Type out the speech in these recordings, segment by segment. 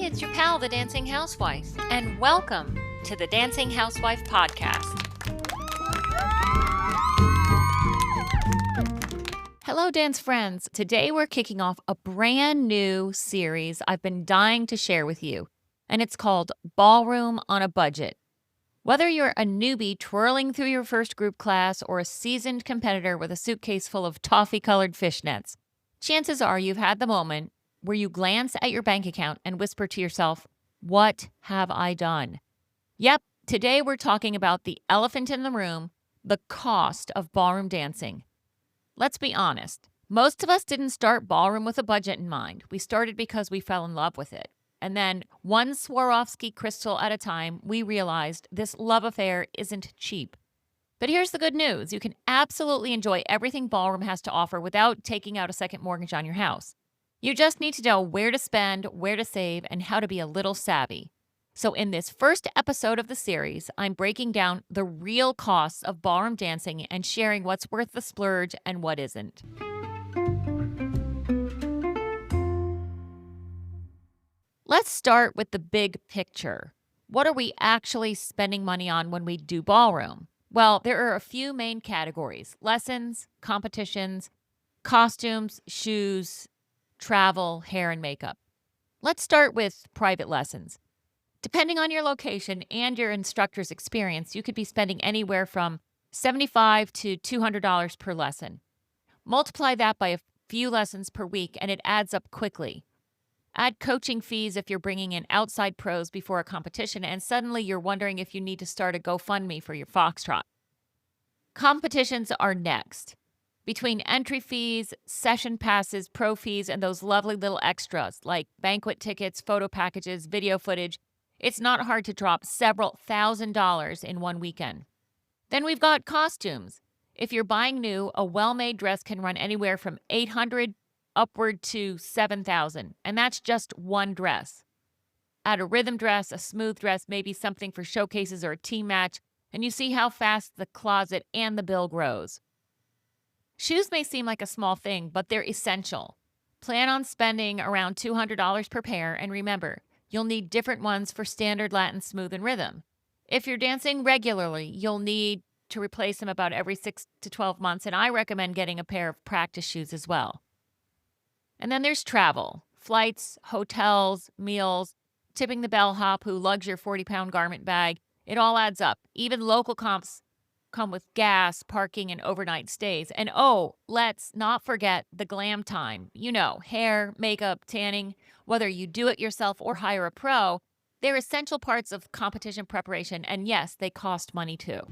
it's your pal, the Dancing Housewife, and welcome to the Dancing Housewife podcast. Hello, dance friends. Today we're kicking off a brand new series I've been dying to share with you, and it's called Ballroom on a Budget. Whether you're a newbie twirling through your first group class or a seasoned competitor with a suitcase full of toffee-colored fishnets, chances are you've had the moment where you glance at your bank account and whisper to yourself, "What have I done?" Yep, today we're talking about the elephant in the room, the cost of ballroom dancing. Let's be honest. Most of us didn't start ballroom with a budget in mind. We started because we fell in love with it. And then, one Swarovski crystal at a time, we realized this love affair isn't cheap. But here's the good news. You can absolutely enjoy everything ballroom has to offer without taking out a second mortgage on your house. You just need to know where to spend, where to save, and how to be a little savvy. So in this first episode of the series, I'm breaking down the real costs of ballroom dancing and sharing what's worth the splurge and what isn't. Let's start with the big picture. What are we actually spending money on when we do ballroom? Well, there are a few main categories: lessons, competitions, costumes, shoes, travel, hair, and makeup. Let's start with private lessons. Depending on your location and your instructor's experience, you could be spending anywhere from $75 to $200 per lesson. Multiply that by a few lessons per week, and it adds up quickly. Add coaching fees if you're bringing in outside pros before a competition, and suddenly you're wondering if you need to start a GoFundMe for your foxtrot. Competitions are next. Between entry fees, session passes, pro fees, and those lovely little extras like banquet tickets, photo packages, video footage, it's not hard to drop several $1,000s in one weekend. Then we've got costumes. If you're buying new, a well-made dress can run anywhere from $800 upward to $7,000, and that's just one dress. Add a rhythm dress, a smooth dress, maybe something for showcases or a team match, and you see how fast the closet and the bill grows. Shoes may seem like a small thing, but they're essential. Plan on spending around $200 per pair, and remember, you'll need different ones for standard, Latin, smooth, and rhythm. If you're dancing regularly, you'll need to replace them about every 6 to 12 months, and I recommend getting a pair of practice shoes as well. And then there's travel: flights, hotels, meals, tipping the bellhop who lugs your 40-pound garment bag. It all adds up. Even local comps come with gas, parking, and overnight stays. And oh, let's not forget the glam time. You know, hair, makeup, tanning. Whether you do it yourself or hire a pro, they're essential parts of competition preparation. And yes, they cost money too.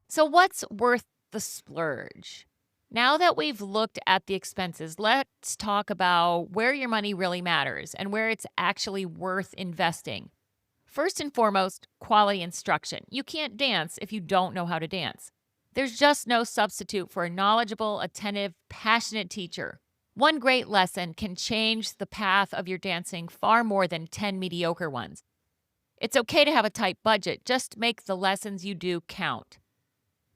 So what's worth the splurge? Now that we've looked at the expenses, let's talk about where your money really matters and where it's actually worth investing. First and foremost, quality instruction. You can't dance if you don't know how to dance. There's just no substitute for a knowledgeable, attentive, passionate teacher. One great lesson can change the path of your dancing far more than 10 mediocre ones. It's okay to have a tight budget, just make the lessons you do count.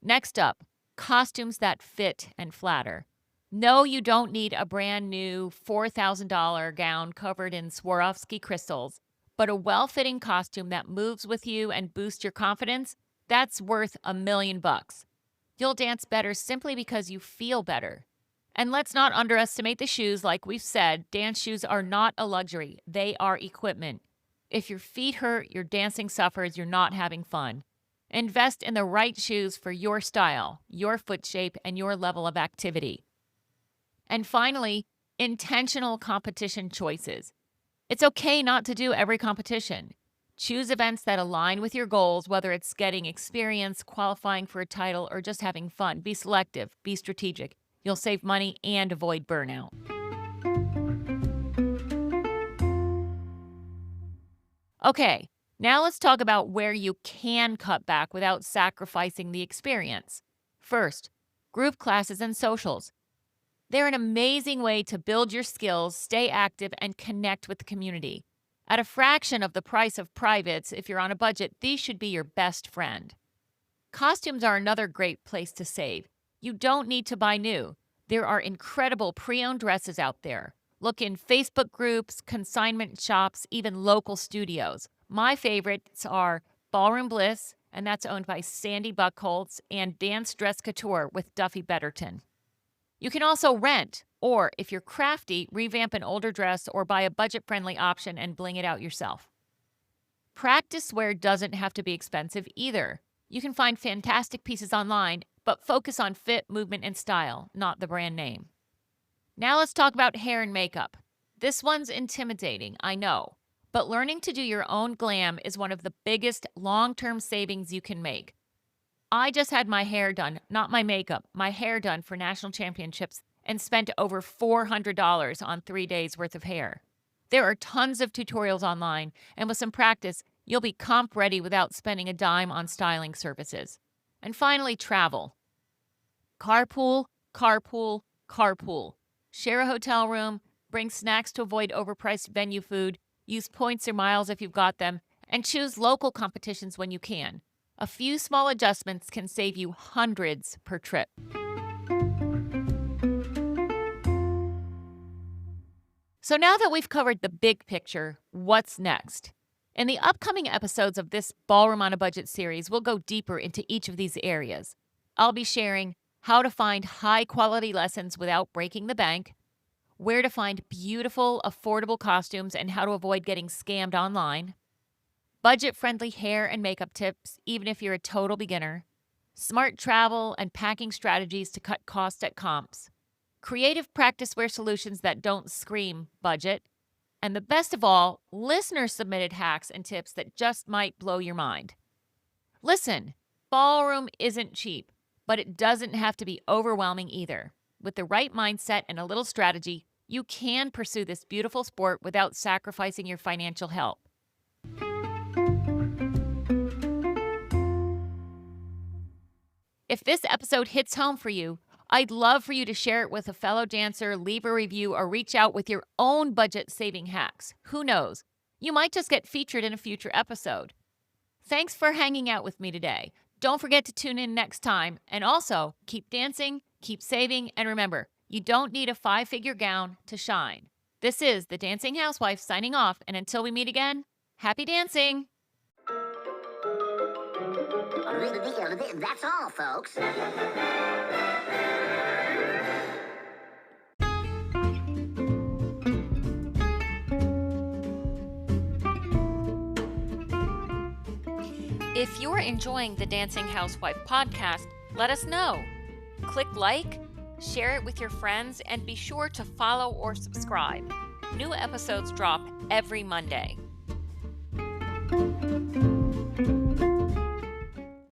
Next up, costumes that fit and flatter. No, you don't need a brand new $4,000 gown covered in Swarovski crystals. But a well-fitting costume that moves with you and boosts your confidence, that's worth $1 million. You'll dance better simply because you feel better. And let's not underestimate the shoes. Like we've said, dance shoes are not a luxury. They are equipment. If your feet hurt, your dancing suffers, you're not having fun. Invest in the right shoes for your style, your foot shape, and your level of activity. And finally, intentional competition choices. It's okay not to do every competition. Choose events that align with your goals, whether it's getting experience, qualifying for a title, or just having fun. Be selective, be strategic. You'll save money and avoid burnout. Okay, now let's talk about where you can cut back without sacrificing the experience. First, group classes and socials. They're an amazing way to build your skills, stay active, and connect with the community. At a fraction of the price of privates, if you're on a budget, these should be your best friend. Costumes are another great place to save. You don't need to buy new. There are incredible pre-owned dresses out there. Look in Facebook groups, consignment shops, even local studios. My favorites are Ballroom Bliss, and that's owned by Sandy Buckholtz, and Dance Dress Couture with Duffy Betterton. You can also rent, or if you're crafty, revamp an older dress or buy a budget-friendly option and bling it out yourself. Practice wear doesn't have to be expensive either. You can find fantastic pieces online, but focus on fit, movement, and style, not the brand name. Now let's talk about hair and makeup. This one's intimidating, I know, but learning to do your own glam is one of the biggest long-term savings you can make. I just had my hair done, not my makeup, my hair done for national championships and spent over $400 on 3 days worth of hair. There are tons of tutorials online, and with some practice, you'll be comp ready without spending a dime on styling services. And finally, travel. Carpool, carpool, carpool. Share a hotel room, bring snacks to avoid overpriced venue food, use points or miles if you've got them, and choose local competitions when you can. A few small adjustments can save you hundreds per trip. So now that we've covered the big picture, what's next? In the upcoming episodes of this Ballroom on a Budget series, we'll go deeper into each of these areas. I'll be sharing how to find high-quality lessons without breaking the bank, where to find beautiful, affordable costumes and how to avoid getting scammed online, budget-friendly hair and makeup tips, even if you're a total beginner, smart travel and packing strategies to cut costs at comps, creative practice wear solutions that don't scream budget, and the best of all, listener-submitted hacks and tips that just might blow your mind. Listen, ballroom isn't cheap, but it doesn't have to be overwhelming either. With the right mindset and a little strategy, you can pursue this beautiful sport without sacrificing your financial health. If this episode hits home for you, I'd love for you to share it with a fellow dancer, leave a review, or reach out with your own budget-saving hacks. Who knows? You might just get featured in a future episode. Thanks for hanging out with me today. Don't forget to tune in next time. And also, keep dancing, keep saving, and remember, you don't need a 5-figure gown to shine. This is the Dancing Housewife signing off, and until we meet again, happy dancing! That's all, folks. If you're enjoying the Dancing Housewife podcast, let us know. Click like, share it with your friends, and be sure to follow or subscribe. New episodes drop every Monday.